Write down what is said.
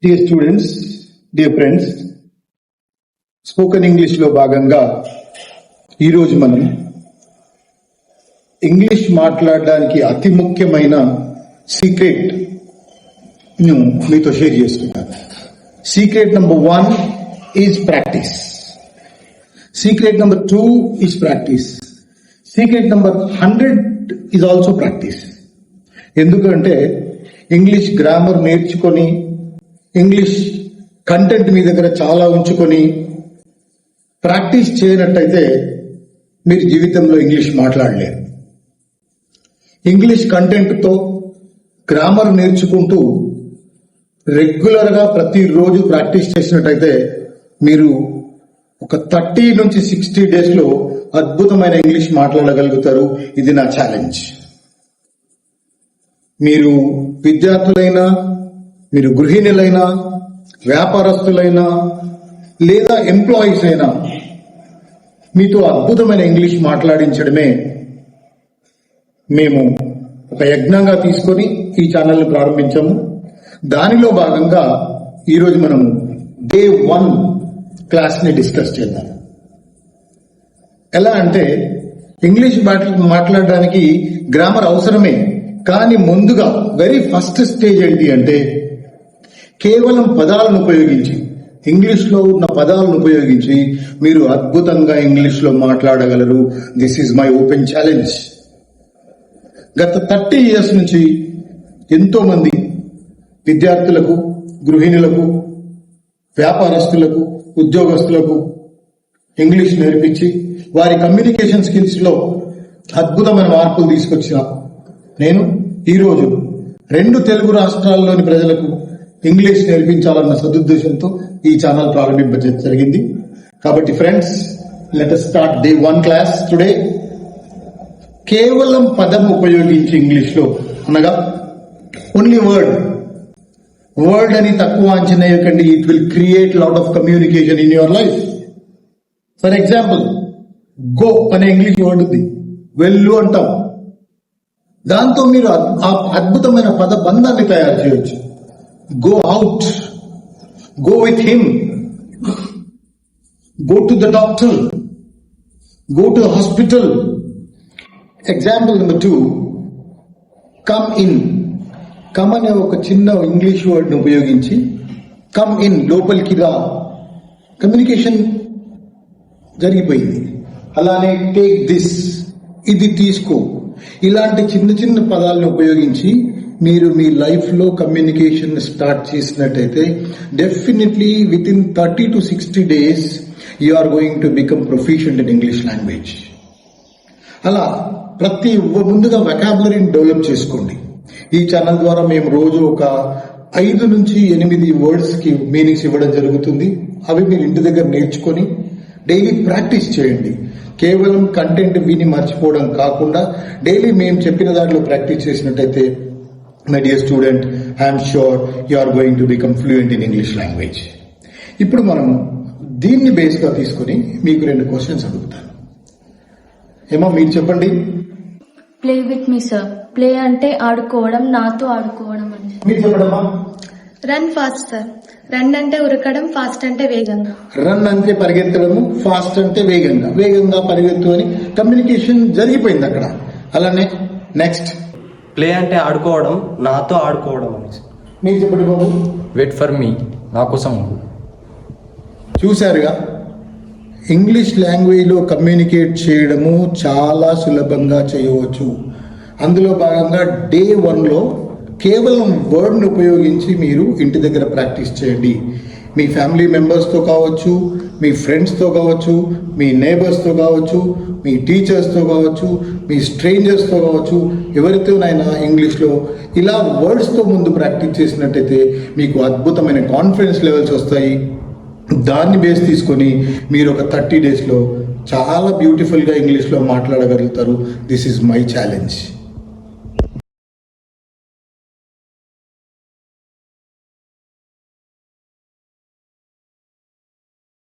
Dear students, dear friends, spoken ఇంగ్లీష్లో భాగంగా ఈరోజు మనం ఇంగ్లీష్ మాట్లాడడానికి అతి ముఖ్యమైన సీక్రెట్ను మీతో షేర్ చేస్తున్నాను. Secret number 1 is practice. Secret number 2 is practice. Secret number 100 is also practice. ఎందుకంటే ఇంగ్లీష్ గ్రామర్ నేర్చుకొని ఇంగ్లీష్ కంటెంట్ మీ దగ్గర చాలా ఉంచుకొని ప్రాక్టీస్ చేయనట్టయితే మీరు జీవితంలో ఇంగ్లీష్ మాట్లాడలేరు. ఇంగ్లీష్ కంటెంట్తో గ్రామర్ నేర్చుకుంటూ రెగ్యులర్గా ప్రతిరోజు ప్రాక్టీస్ చేసినట్టయితే మీరు ఒక 30 నుంచి 60 డేస్లో అద్భుతమైన ఇంగ్లీష్ మాట్లాడగలుగుతారు. ఇది నా ఛాలెంజ్. మీరు విద్యార్థులైనా, మీరు గృహిణులైనా, వ్యాపారస్తులైనా లేదా ఎంప్లాయీస్ అయినా మీతో అద్భుతమైన ఇంగ్లీష్ మాట్లాడించడమే మేము ఒక యజ్ఞంగా తీసుకొని ఈ ఛానల్ని ప్రారంభించాము. దానిలో భాగంగా ఈరోజు మనము డే 1 క్లాస్ని డిస్కస్ చేద్దాం. ఎలా అంటే ఇంగ్లీష్ మాట్లాడడానికి గ్రామర్ అవసరమే, కానీ ముందుగా వెరీ ఫస్ట్ స్టేజ్ ఏంటి అంటే కేవలం పదాలను ఉపయోగించి, ఇంగ్లీష్లో ఉన్న పదాలను ఉపయోగించి మీరు అద్భుతంగా ఇంగ్లీష్లో మాట్లాడగలరు. This is my open challenge. గత 30 years నుంచి ఎంతో మంది విద్యార్థులకు, గృహిణులకు, వ్యాపారస్తులకు, ఉద్యోగస్తులకు ఇంగ్లీష్ నేర్పించి వారి కమ్యూనికేషన్ స్కిల్స్లో అద్భుతమైన మార్పులు తీసుకొచ్చిన నేను ఈరోజు 2 తెలుగు రాష్ట్రాల్లోని ప్రజలకు ఇంగ్లీష్ నేర్పించాలన్న సదుద్దేశంతో ఈ ఛానల్ ప్రారంభించడం జరిగింది. కాబట్టి friends, let us start day 1 class today. కేవలం పదం ఉపయోగించి ఇంగ్లీష్లో, అనగా ఓన్లీ వర్డ్ అని తక్కువ అంచనా వేయకండి. It will create lot of communication in your life. For example, go అనే ఇంగ్లీష్ వర్డ్ ఉంది, వెళ్ళు అంటాం. దాంతో మీరు అద్భుతమైన పద బంధాన్ని తయారు చేయొచ్చు. Go out, go with him, go to the doctor, go to the hospital. Example number 2, come in. Come అనే ఒక చిన్న ఇంగ్లీష్ వర్డ్ని ఉపయోగించి కమ్ ఇన్, లోపలికి రా, కమ్యూనికేషన్ జరిగిపోయింది. అలానే టేక్ దిస్, ఇది తీసుకో. ఇలాంటి చిన్న చిన్న పదాలను ఉపయోగించి మీరు మీ లైఫ్లో కమ్యూనికేషన్ స్టార్ట్ చేసినట్టయితే definitely with in 30 to 60 days you are going to become proficient in English language. అలా ముందుగా వెకాబులరీని డెవలప్ చేసుకోండి. ఈ ఛానల్ ద్వారా మేము రోజు ఒక 5 నుంచి 8 వర్డ్స్కి మీనింగ్స్ ఇవ్వడం జరుగుతుంది. అవి మీరు ఇంటి దగ్గర నేర్చుకొని డైలీ ప్రాక్టీస్ చేయండి. కేవలం కంటెంట్ విని మర్చిపోవడం కాకుండా డైలీ మేము చెప్పిన దాంట్లో ప్రాక్టీస్ చేసినట్టయితే, my dear student, I'm sure you are going to become fluent in English language. ఇప్పుడు మనం దీన్ని బేస్గా తీసుకుని మీకు 2 క్వశ్చన్స్ అడుగుతాను. ఏమో మీరు చెప్పండి. Play with me sir. Play అంటే ఆడుకోవడం, నాతో ఆడుకోవడం అని. మీరు చెప్పడమ్మా. Run fast sir. రన్ అంటే ఉరకడం, ఫాస్ట్ అంటే వేగంగా. రన్ అంటే పరిగెత్తడము, ఫాస్ట్ అంటే వేగంగా పరిగెత్తు అని కమ్యూనికేషన్ జరిగిపోయింది అక్కడ. అలానే నెక్స్ట్, ప్లే అంటే ఆడుకోవడం, నాతో ఆడుకోవడం అని. మీరు చెప్పండి బాబు. వెయిట్ ఫర్ మీ, నా కోసం. చూశారుగా, ఇంగ్లీష్ లాంగ్వేజ్లో కమ్యూనికేట్ చేయడము చాలా సులభంగా చేయవచ్చు. అందులో భాగంగా డే 1లో కేవలం వర్డ్ని ఉపయోగించి మీరు ఇంటి దగ్గర ప్రాక్టీస్ చేయండి. మీ ఫ్యామిలీ మెంబర్స్తో కావచ్చు, మీ ఫ్రెండ్స్తో కావచ్చు, మీ నేబర్స్తో కావచ్చు, మీ టీచర్స్తో కావచ్చు, మీ స్ట్రేంజర్స్తో కావచ్చు, ఎవరితోనైనా ఇంగ్లీష్లో ఇలా వర్డ్స్తో ముందు ప్రాక్టీస్ చేసినట్టయితే మీకు అద్భుతమైన కాన్ఫిడెన్స్ లెవెల్స్ వస్తాయి. దాన్ని బేస్ తీసుకొని మీరు ఒక 30 డేస్లో చాలా బ్యూటిఫుల్గా ఇంగ్లీష్లో మాట్లాడగలుగుతారు. This is my challenge.